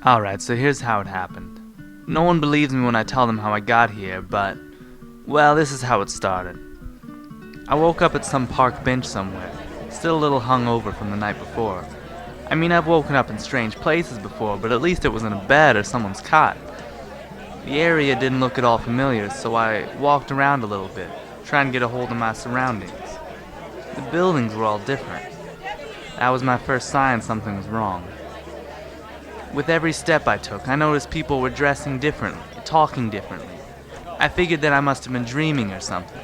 Alright, so here's how it happened. No one believes me when I tell them how I got here, but, well, this is how it started. I woke up at some park bench somewhere, still a little hungover from the night before. I mean, I've woken up in strange places before, but at least it was in a bed or someone's cot. The area didn't look at all familiar, so I walked around a little bit, trying to get a hold of my surroundings. The buildings were all different. That was my first sign something was wrong. With every step I took, I noticed people were dressing differently, talking differently. I figured that I must have been dreaming or something.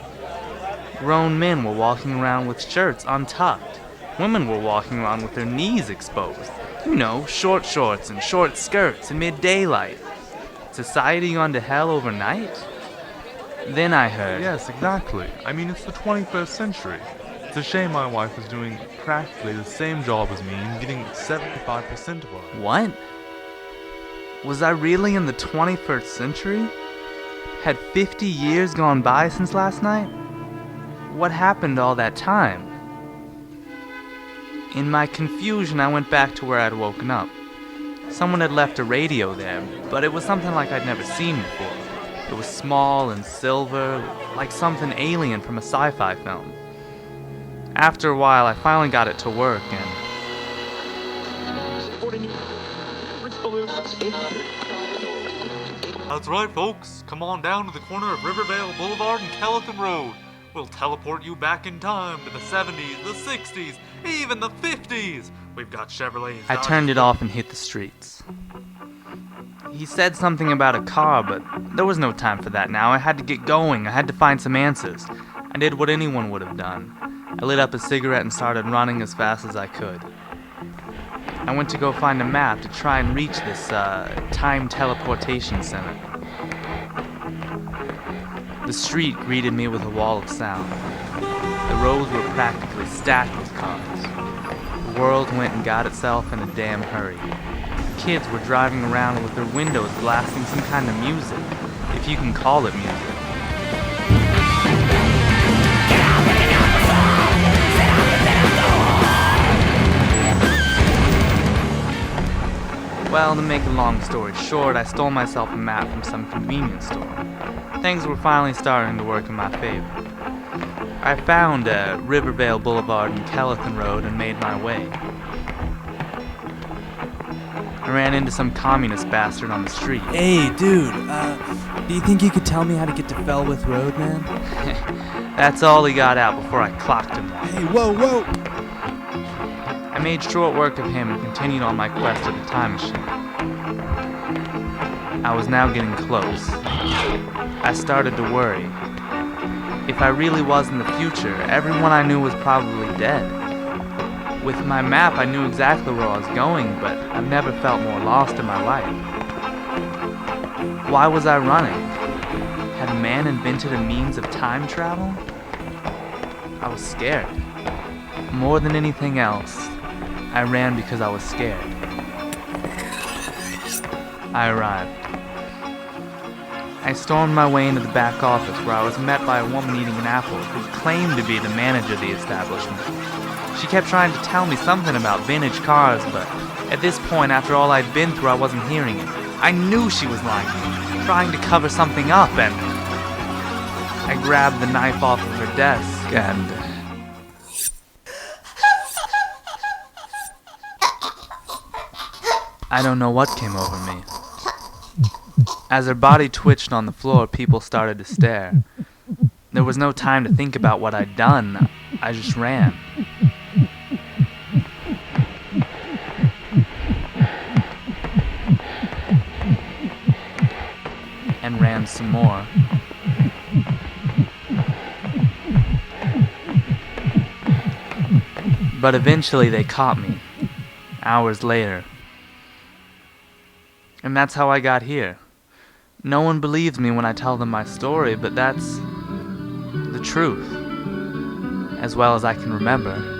Grown men were walking around with shirts untucked. Women were walking around with their knees exposed. You know, short shorts and short skirts in mid-daylight. Society gone to hell overnight? Then I heard... Yes, exactly. I mean, it's the 21st century. It's a shame my wife is doing practically the same job as me and getting 75% of it. What? Was I really in the 21st century? Had 50 years gone by since last night? What happened all that time? In my confusion, I went back to where I'd woken up. Someone had left a radio there, but it was something like I'd never seen before. It was small and silver, like something alien from a sci-fi film. After a while, I finally got it to work, and... That's right, folks. Come on down to the corner of Rivervale Boulevard and Kellethan Road. We'll teleport you back in time to the 70s, the 60s, even the 50s. We've got Chevrolets. I turned it off and hit the streets. He said something about a car, but there was no time for that now. I had to get going. I had to find some answers. I did what anyone would have done. I lit up a cigarette and started running as fast as I could. I went to go find a map to try and reach this, time teleportation center. The street greeted me with a wall of sound. The roads were practically stacked with cars. The world went and got itself in a damn hurry. Kids were driving around with their windows blasting some kind of music, if you can call it music. Well, to make a long story short, I stole myself a map from some convenience store. Things were finally starting to work in my favor. I found Rivervale Boulevard and Kellethan Road and made my way. I ran into some communist bastard on the street. Hey, dude, do you think you could tell me how to get to Felwith Road, man? That's all he got out before I clocked him. Hey, whoa! I made short work of him and continued on my quest to the time machine. I was now getting close. I started to worry. If I really was in the future, everyone I knew was probably dead. With my map, I knew exactly where I was going, but I've never felt more lost in my life. Why was I running? Had man invented a means of time travel? I was scared. More than anything else, I ran because I was scared. I arrived. I stormed my way into the back office where I was met by a woman eating an apple who claimed to be the manager of the establishment. She kept trying to tell me something about vintage cars, but at this point, after all I'd been through, I wasn't hearing it. I knew she was lying to me, trying to cover something up, and I grabbed the knife off of her desk and... I don't know what came over me. As her body twitched on the floor, people started to stare. There was no time to think about what I'd done. I just ran. And ran some more. But eventually they caught me, hours later. And that's how I got here. No one believes me when I tell them my story, but that's the truth, as well as I can remember.